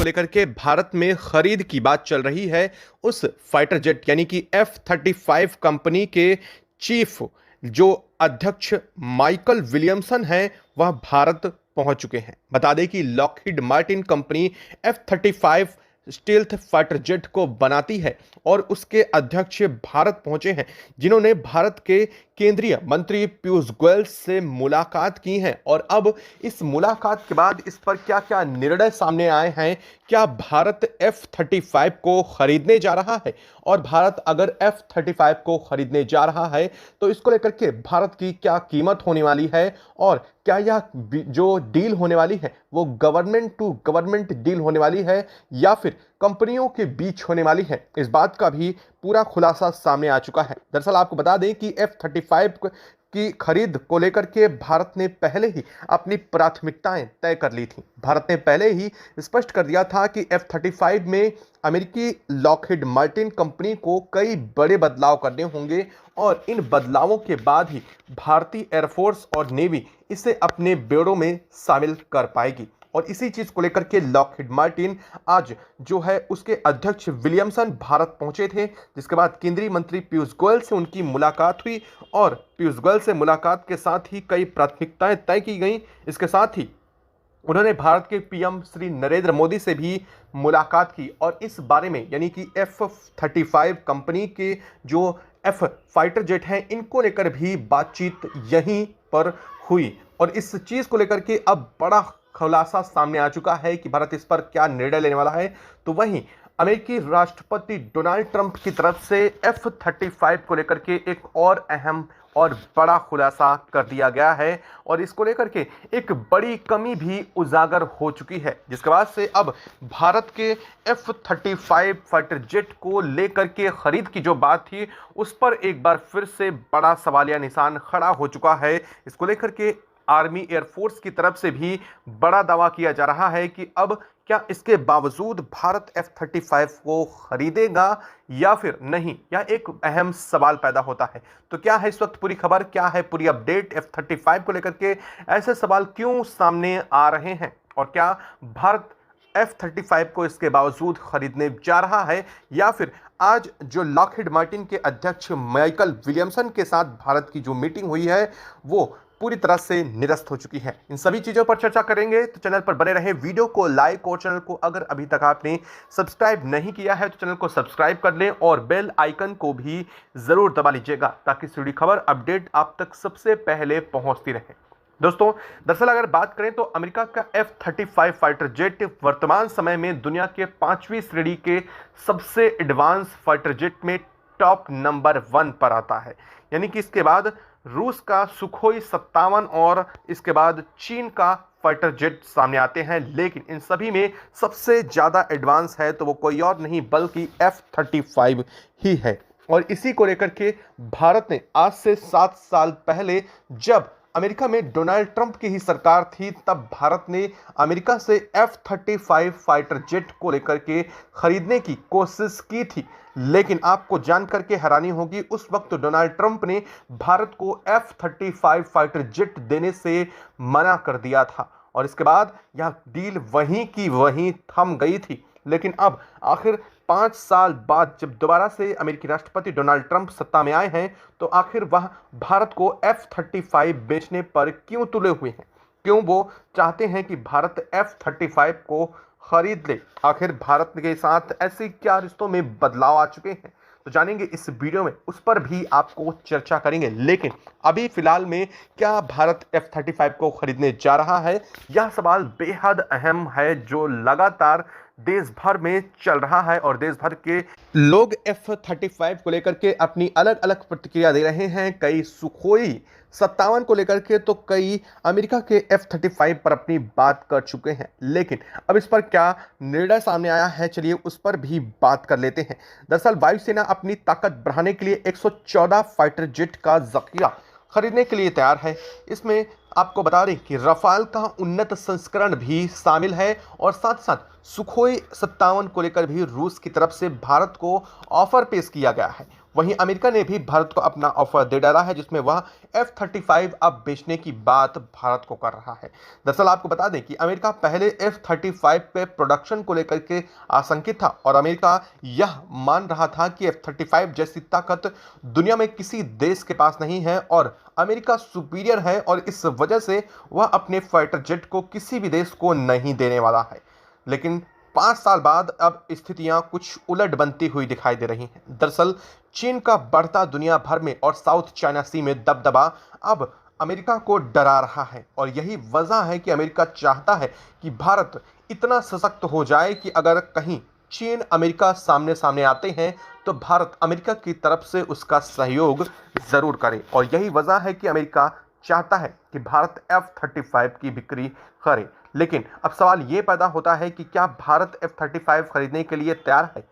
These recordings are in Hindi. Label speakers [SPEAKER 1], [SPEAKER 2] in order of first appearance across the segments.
[SPEAKER 1] लेकर के भारत में खरीद की बात चल रही है। उस फाइटर जेट यानी कि F-35 कंपनी के चीफ जो अध्यक्ष माइकल विलियमसन हैं वह भारत पहुंच चुके हैं। बता दें कि Lockheed Martin company F-35 stealth fighter jet को बनाती है और उसके अध्यक्ष भारत पहुंचे हैं, जिन्होंने भारत के केंद्रीय मंत्री पीयूष गोयल से मुलाकात की है। और अब इस मुलाकात के बाद इस पर क्या क्या निर्णय सामने आए हैं, क्या भारत F-35 को खरीदने जा रहा है, और भारत अगर F-35 को खरीदने जा रहा है तो इसको लेकर के भारत की क्या कीमत होने वाली है, और क्या यह जो डील होने वाली है वो गवर्नमेंट टू गवर्नमेंट डील होने वाली है या फिर कंपनियों के बीच होने वाली है, इस बात का भी पूरा खुलासा सामने आ चुका है। दरअसल आपको बता दें कि F-35 की खरीद को लेकर के भारत ने पहले ही अपनी प्राथमिकताएं तय कर ली थी। भारत ने पहले ही स्पष्ट कर दिया था कि F-35 में अमेरिकी लॉकहीड मार्टिन कंपनी को कई बड़े बदलाव करने होंगे और इन बदलावों के बाद ही भारतीय एयरफोर्स और नेवी इसे अपने बेड़ों में शामिल कर पाएगी। और इसी चीज को लेकर के लॉकहीड मार्टिन आज जो है उसके अध्यक्ष विलियमसन भारत पहुंचे थे, जिसके बाद केंद्रीय मंत्री पीयूष गोयल से उनकी मुलाकात हुई और पीयूष गोयल से मुलाकात के साथ ही कई प्राथमिकताएं तय की गई। इसके साथ ही उन्होंने भारत के पीएम श्री नरेंद्र मोदी से भी मुलाकात की और इस बारे में यानी कि F-35 कंपनी के जो F फाइटर जेट हैं इनको लेकर भी बातचीत यहीं पर हुई। और इस चीज को लेकर के अब बड़ा खुलासा सामने आ चुका है कि भारत इस पर क्या निर्णय लेने वाला है। तो वहीं अमेरिकी राष्ट्रपति डोनाल्ड ट्रंप की तरफ से F-35 को लेकर के एक और अहम और बड़ा खुलासा कर दिया गया है और इसको लेकर के एक बड़ी कमी भी उजागर हो चुकी है, जिसके बाद से अब भारत के F-35 फाइटर जेट को लेकर के खरीद की जो बात थी उस पर एक बार फिर से बड़ा सवालिया निशान खड़ा हो चुका है। इसको लेकर के आर्मी एयरफोर्स की तरफ से भी बड़ा दावा किया जा रहा है कि अब क्या इसके बावजूद भारत F-35 को खरीदेगा या फिर नहीं, यह एक अहम सवाल पैदा होता है। तो क्या है इस वक्त पूरी खबर, क्या है पूरी अपडेट F-35 को लेकर के, ऐसे सवाल क्यों सामने आ रहे हैं और क्या भारत F-35 को इसके बावजूद खरीदने जा रहा है या फिर आज जो लॉकहीड मार्टिन के अध्यक्ष माइकल विलियमसन के साथ भारत की जो मीटिंग हुई है वो पूरी तरह से निरस्त हो चुकी है। इन सभी चीजों पर चर्चा करेंगे, तो चैनल पर बने रहें, वीडियो को लाइक और चैनल को अगर अभी तक आपने सब्सक्राइब नहीं किया है तो चैनल को सब्सक्राइब कर लें और बेल आइकन को भी जरूर दबा लीजिएगा ताकि सीधी खबर अपडेट आप तक सबसे पहले पहुंचती रहे। दोस्तों, दरअसल अगर बात करें तो अमेरिका का F-35 फाइटर जेट वर्तमान समय में दुनिया के 5वीं श्रेणी के सबसे एडवांस फाइटर जेट में टॉप नंबर 1 पर आता है। यानी कि इसके बाद रूस का सुखोई 57 और इसके बाद चीन का फाइटर जेट सामने आते हैं, लेकिन इन सभी में सबसे ज्यादा एडवांस है तो वो कोई और नहीं बल्कि F-35 ही है। और इसी को लेकर के भारत ने आज से 7 साल पहले जब अमेरिका में डोनाल्ड ट्रंप की ही सरकार थी तब भारत ने अमेरिका से F-35 फाइटर जेट को लेकर के खरीदने की कोशिश की थी, लेकिन आपको जानकर के हैरानी होगी उस वक्त डोनाल्ड ट्रंप ने भारत को F-35 फाइटर जेट देने से मना कर दिया था और इसके बाद यह डील वहीं की वहीं थम गई थी। लेकिन अब आखिर 5 साल बाद जब दोबारा से अमेरिकी राष्ट्रपति डोनाल्ड ट्रंप सत्ता में आए हैं तो आखिर वह भारत को F-35 बेचने पर क्यों तुले हुए हैं, क्यों वो चाहते हैं कि भारत F-35 को खरीद ले, आखिर भारत के साथ ऐसे क्या रिश्तों में बदलाव आ चुके हैं, तो जानेंगे इस वीडियो में, उस पर भी आपको चर्चा करेंगे। लेकिन अभी फिलहाल में क्या भारत F-35 को खरीदने जा रहा है, यह सवाल बेहद अहम है जो लगातार देश भर में चल रहा है और देश भर के लोग F-35 को लेकर के अपनी अलग अलग प्रतिक्रिया दे रहे हैं। कई सुखोई 57 को लेकर के तो कई अमेरिका के F-35 पर अपनी बात कर चुके हैं, लेकिन अब इस पर क्या निर्णय सामने आया है चलिए उस पर भी बात कर लेते हैं। दरअसल वायुसेना अपनी ताकत बढ़ाने के लिए 114 फाइटर जेट का जखीरा खरीदने के लिए तैयार है। इसमें आपको बता दें कि रफाल का उन्नत संस्करण भी शामिल है और साथ साथ सुखोई 57 को लेकर भी रूस की तरफ से भारत को ऑफर पेश किया गया है। वहीं अमेरिका ने भी भारत को अपना ऑफर दे डाला है, जिसमें वह F-35 अब बेचने की बात भारत को कर रहा है। दरअसल आपको बता दें कि अमेरिका पहले F-35 पे प्रोडक्शन को लेकर के आशंकित था और अमेरिका यह मान रहा था कि F-35 जैसी ताकत दुनिया में किसी देश के पास नहीं है और अमेरिका सुपीरियर है, और इस वजह से वह अपने फाइटर जेट को किसी भी देश को नहीं देने वाला है। लेकिन 5 साल बाद अब स्थितियां कुछ उलट बनती हुई दिखाई दे रही हैं। दरअसल चीन का बढ़ता दुनिया भर में और साउथ चाइना सी में दबदबा अब अमेरिका को डरा रहा है, और यही वजह है कि अमेरिका चाहता है कि भारत इतना सशक्त हो जाए कि अगर कहीं चीन अमेरिका सामने सामने आते हैं तो भारत अमेरिका की तरफ से उसका सहयोग जरूर करे। और यही वजह है कि अमेरिका चाहता है कि भारत F-35 की बिक्री करे। लेकिन अब सवाल ये पैदा होता है कि क्या भारत F-35 खरीदने के लिए तैयार है।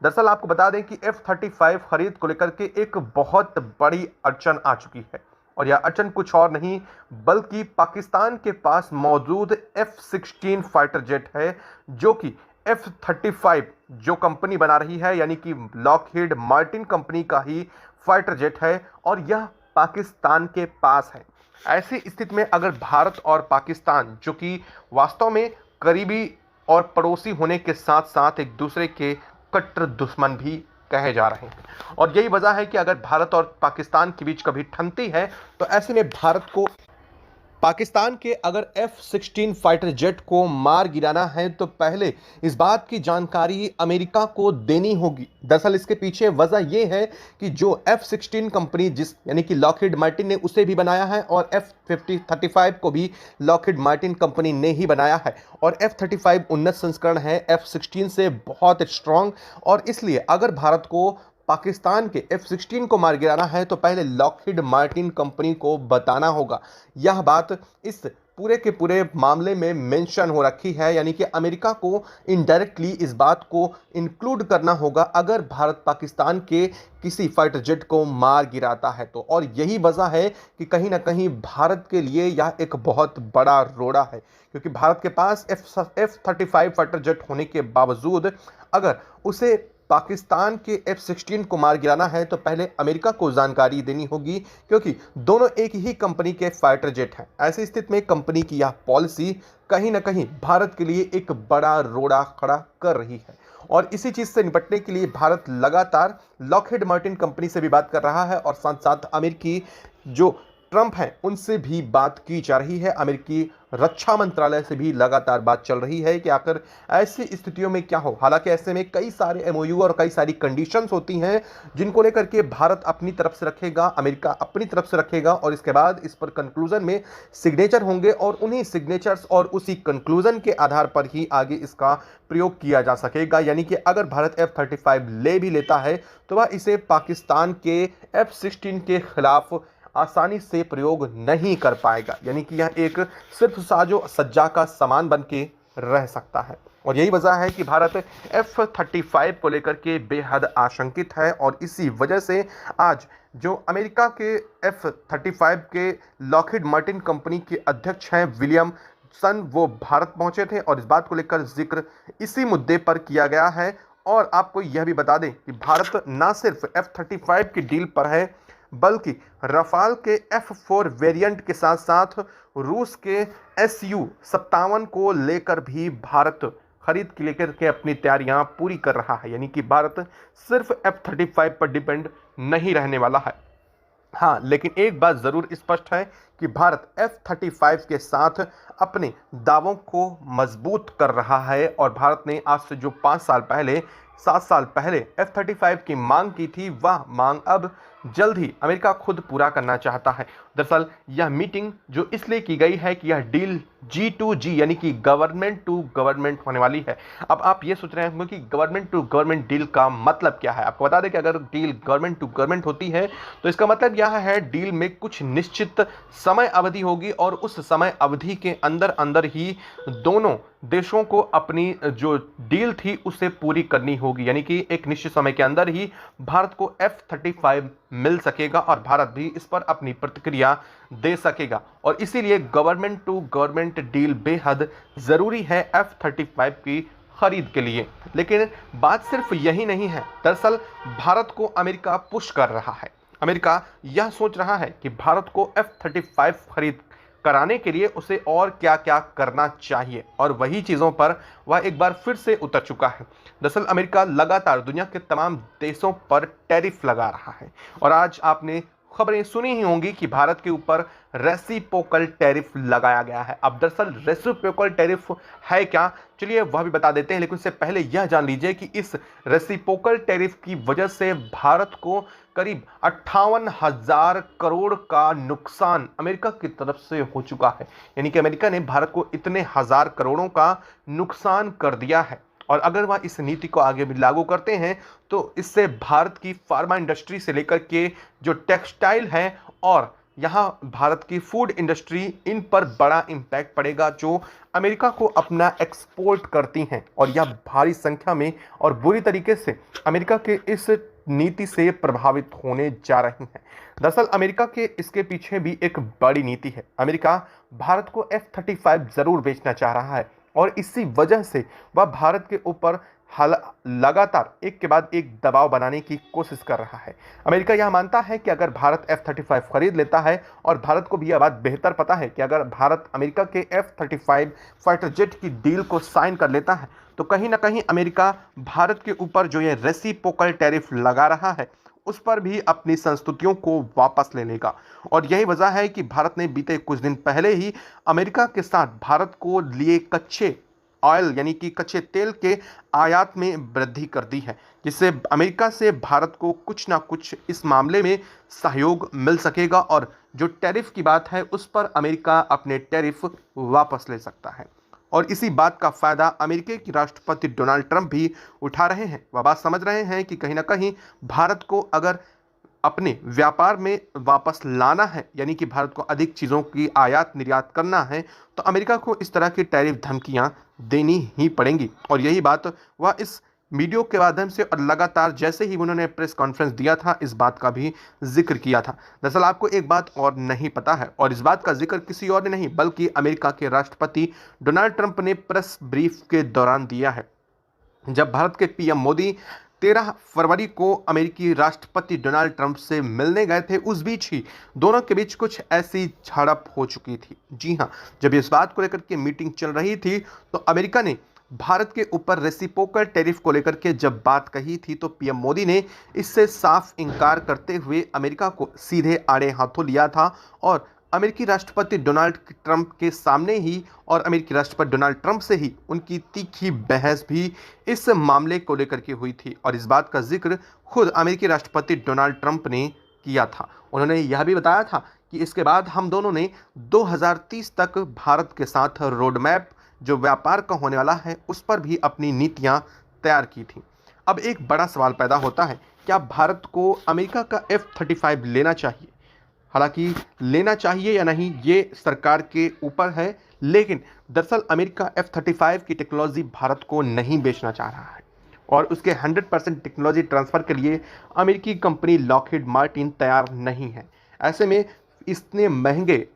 [SPEAKER 1] दरअसल आपको बता दें कि F-35 खरीद को लेकर के एक बहुत बड़ी अड़चन आ चुकी है, और यह अड़चन कुछ और नहीं बल्कि पाकिस्तान के पास मौजूद F-16 फाइटर जेट है, जो कि F-35 जो कंपनी बना रही है यानी कि लॉकहीड मार्टिन कंपनी का ही फाइटर जेट है, और यह पाकिस्तान के पास है। ऐसी स्थिति में अगर भारत और पाकिस्तान, जो कि वास्तव में करीबी और पड़ोसी होने के साथ साथ एक दूसरे के कट्टर दुश्मन भी कहे जा रहे हैं, और यही वजह है कि अगर भारत और पाकिस्तान के बीच कभी ठनती है तो ऐसे में भारत को पाकिस्तान के अगर F-16 फाइटर जेट को मार गिराना है तो पहले इस बात की जानकारी अमेरिका को देनी होगी। दरअसल इसके पीछे वजह यह है कि जो F-16 कंपनी जिस यानी कि लॉकहीड मार्टिन ने उसे भी बनाया है, और F-35 को भी लॉकहीड मार्टिन कंपनी ने ही बनाया है, और F-35 उन्नत संस्करण है F-16 से बहुत स्ट्रांग, और इसलिए अगर भारत को पाकिस्तान के F-16 को मार गिराना है तो पहले लॉकहीड मार्टिन कंपनी को बताना होगा। यह बात इस पूरे के पूरे मामले में मेंशन हो रखी है, यानी कि अमेरिका को इनडायरेक्टली इस बात को इंक्लूड करना होगा अगर भारत पाकिस्तान के किसी फाइटर जेट को मार गिराता है तो। और यही वजह है कि कहीं ना कहीं भारत के लिए यह एक बहुत बड़ा रोड़ा है, क्योंकि भारत के पास F-35 फाइटर जेट होने के बावजूद अगर उसे पाकिस्तान के F-16 को मार गिराना है तो पहले अमेरिका को जानकारी देनी होगी, क्योंकि दोनों एक ही कंपनी के फाइटर जेट हैं। ऐसी स्थिति में कंपनी की यह पॉलिसी कहीं ना कहीं भारत के लिए एक बड़ा रोड़ा खड़ा कर रही है, और इसी चीज से निपटने के लिए भारत लगातार लॉकहीड मार्टिन कंपनी से भी बात कर रहा है, और साथ साथ अमेरिकी जो ट्रंप हैं उनसे भी बात की जा रही है। अमेरिकी रक्षा मंत्रालय से भी लगातार बात चल रही है कि आखिर ऐसी स्थितियों में क्या हो। हालांकि ऐसे में कई सारे MOU और कई सारी कंडीशंस होती हैं जिनको लेकर के भारत अपनी तरफ से रखेगा, अमेरिका अपनी तरफ से रखेगा, और इसके बाद इस पर कंक्लूजन में सिग्नेचर होंगे, और उन्हीं सिग्नेचर्स और उसी कंक्लूजन के आधार पर ही आगे इसका प्रयोग किया जा सकेगा। यानी कि अगर भारत F-35 ले भी लेता है तो वह इसे पाकिस्तान के F-16 के खिलाफ आसानी से प्रयोग नहीं कर पाएगा, यानी कि यह एक सिर्फ साजो सज्जा का सामान बन के रह सकता है। और यही वजह है कि भारत F-35 को लेकर के बेहद आशंकित है, और इसी वजह से आज जो अमेरिका के F-35 के लॉकहीड मार्टिन कंपनी के अध्यक्ष हैं विलियमसन, वो भारत पहुंचे थे, और इस बात को लेकर जिक्र इसी मुद्दे पर किया गया है। और आपको यह भी बता दें कि भारत न सिर्फ F-35 की डील पर है बल्कि रफाल के F-4 वेरिएंट के साथ साथ रूस के Su-57 को लेकर भी भारत खरीद के लेकर के अपनी तैयारियां पूरी कर रहा है। यानी कि भारत सिर्फ F-35 पर डिपेंड नहीं रहने वाला है। हाँ, लेकिन एक बात जरूर स्पष्ट है कि भारत F-35 के साथ अपने दावों को मजबूत कर रहा है, और भारत ने आज से जो 7 साल पहले F-35 की मांग की थी, वह मांग अब जल्द ही अमेरिका खुद पूरा करना चाहता है। दरअसल यह मीटिंग जो इसलिए की गई है कि यह डील G2G यानी कि गवर्नमेंट टू गवर्नमेंट होने वाली है। अब आप ये सोच रहे होंगे कि गवर्नमेंट टू गवर्नमेंट डील का मतलब क्या है। आपको बता दें कि अगर डील गवर्नमेंट टू गवर्नमेंट होती है तो इसका मतलब यह है डील में कुछ निश्चित समय अवधि होगी, और उस समय अवधि के अंदर अंदर ही दोनों देशों को अपनी जो डील थी उसे पूरी करनी होगी। यानी कि एक निश्चित समय के अंदर ही भारत को F-35 मिल सकेगा, और भारत भी इस पर अपनी प्रतिक्रिया दे सकेगा, और इसीलिए गवर्नमेंट टू गवर्नमेंट डील बेहद जरूरी है F-35 की खरीद के लिए। लेकिन बात सिर्फ यही नहीं है, दरअसल भारत को अमेरिका पुश कर रहा है। अमेरिका यह सोच रहा है कि भारत को F-35 खरीद कराने के लिए उसे और क्या क्या करना चाहिए, और वही चीज़ों पर वह एक बार फिर से उतर चुका है। दरअसल अमेरिका लगातार दुनिया के तमाम देशों पर टैरिफ लगा रहा है, और आज आपने खबरें सुनी ही होंगी कि भारत के ऊपर रेसिप्रोकल टैरिफ लगाया गया है। अब दरअसल रेसिप्रोकल टैरिफ है क्या, चलिए वह भी बता देते हैं। लेकिन उससे पहले यह जान लीजिए कि इस रेसिप्रोकल टैरिफ की वजह से भारत को करीब 58,000 करोड़ का नुकसान अमेरिका की तरफ से हो चुका है। यानी कि अमेरिका ने भारत को इतने हजार करोड़ों का नुकसान कर दिया है, और अगर वह इस नीति को आगे भी लागू करते हैं तो इससे भारत की फार्मा इंडस्ट्री से लेकर के जो टेक्सटाइल है और यहाँ भारत की फूड इंडस्ट्री, इन पर बड़ा इम्पैक्ट पड़ेगा, जो अमेरिका को अपना एक्सपोर्ट करती हैं, और यह भारी संख्या में और बुरी तरीके से अमेरिका के इस नीति से प्रभावित होने जा रही हैं। दरअसल अमेरिका के इसके पीछे भी एक बड़ी नीति है। अमेरिका भारत को F-35 जरूर बेचना चाह रहा है, और इसी वजह से वह भारत के ऊपर लगातार एक के बाद एक दबाव बनाने की कोशिश कर रहा है। अमेरिका यह मानता है कि अगर भारत F-35 खरीद लेता है, और भारत को भी यह बात बेहतर पता है कि अगर भारत अमेरिका के F-35 फाइटर जेट की डील को साइन कर लेता है तो कहीं ना कहीं अमेरिका भारत के ऊपर जो ये रेसिप्रोकल टैरिफ लगा रहा है उस पर भी अपनी संस्तुतियों को वापस ले लेगा। और यही वजह है कि भारत ने बीते कुछ दिन पहले ही अमेरिका के साथ भारत को लिए कच्चे ऑयल यानी कि कच्चे तेल के आयात में वृद्धि कर दी है, जिससे अमेरिका से भारत को कुछ ना कुछ इस मामले में सहयोग मिल सकेगा, और जो टैरिफ की बात है उस पर अमेरिका अपने टैरिफ वापस ले सकता है। और इसी बात का फायदा अमेरिका के राष्ट्रपति डोनाल्ड ट्रंप भी उठा रहे हैं। वह बात समझ रहे हैं कि कहीं ना कहीं भारत को अगर अपने व्यापार में वापस लाना है, यानी कि भारत को अधिक चीज़ों की आयात निर्यात करना है, तो अमेरिका को इस तरह की टैरिफ धमकियां देनी ही पड़ेंगी। और यही बात वह इस वीडियो के माध्यम से और लगातार जैसे ही उन्होंने प्रेस कॉन्फ्रेंस दिया था, इस बात का भी जिक्र किया था। दरअसल आपको एक बात और नहीं पता है, और इस बात का जिक्र किसी और ने नहीं बल्कि अमेरिका के राष्ट्रपति डोनाल्ड ट्रंप ने प्रेस ब्रीफ के दौरान दिया है। जब भारत के पीएम मोदी 13 फरवरी को अमेरिकी राष्ट्रपति डोनाल्ड ट्रंप से मिलने गए थे, उस बीच ही दोनों के बीच कुछ ऐसी झड़प हो चुकी थी। जी हाँ, जब इस बात को लेकर के मीटिंग चल रही थी तो अमेरिका ने भारत के ऊपर रेसिप्रोकल टैरिफ को लेकर के जब बात कही थी तो पीएम मोदी ने इससे साफ इनकार करते हुए अमेरिका को सीधे आड़े हाथों लिया था, और अमेरिकी राष्ट्रपति डोनाल्ड ट्रंप के सामने ही और अमेरिकी राष्ट्रपति डोनाल्ड ट्रंप से ही उनकी तीखी बहस भी इस मामले को लेकर के हुई थी। और इस बात का जिक्र खुद अमेरिकी राष्ट्रपति डोनाल्ड ट्रंप ने किया था। उन्होंने यह भी बताया था कि इसके बाद हम दोनों ने 2030 तक भारत के साथ रोड मैप जो व्यापार का होने वाला है उस पर भी अपनी नीतियां तैयार की थी। अब एक बड़ा सवाल पैदा होता है, क्या भारत को अमेरिका का F-35 लेना चाहिए? हालांकि लेना चाहिए या नहीं ये सरकार के ऊपर है, लेकिन दरअसल अमेरिका F-35 की टेक्नोलॉजी भारत को नहीं बेचना चाह रहा है, और उसके 100% टेक्नोलॉजी ट्रांसफ़र के लिए अमेरिकी कंपनी लॉकहीड मार्टिन तैयार नहीं है। ऐसे में इतने महंगे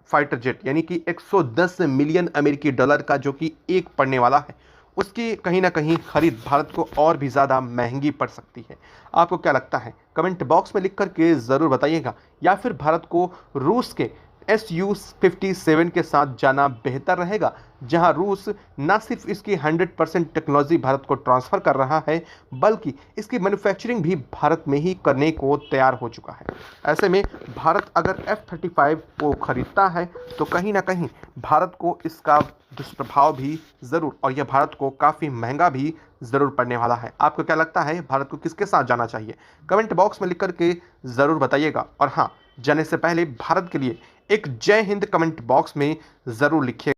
[SPEAKER 1] फाइटर जेट यानी कि 110 मिलियन अमेरिकी डॉलर का जो कि एक पड़ने वाला है, उसकी कहीं ना कहीं खरीद भारत को और भी ज़्यादा महंगी पड़ सकती है। आपको क्या लगता है? कमेंट बॉक्स में लिख करके ज़रूर बताइएगा। या फिर भारत को रूस के Su-57 के साथ जाना बेहतर रहेगा, जहां रूस न सिर्फ इसकी 100% टेक्नोलॉजी भारत को ट्रांसफ़र कर रहा है बल्कि इसकी मैन्युफैक्चरिंग भी भारत में ही करने को तैयार हो चुका है। ऐसे में भारत अगर F-35 को खरीदता है तो कहीं ना कहीं भारत को इसका दुष्प्रभाव भी ज़रूर, और यह भारत को काफ़ी महंगा भी ज़रूर पड़ने वाला है। आपको क्या लगता है, भारत को किसके साथ जाना चाहिए? कमेंट बॉक्स में लिख करके ज़रूर बताइएगा। और हाँ, जाने से पहले भारत के लिए एक जय हिंद कमेंट बॉक्स में ज़रूर लिखिए।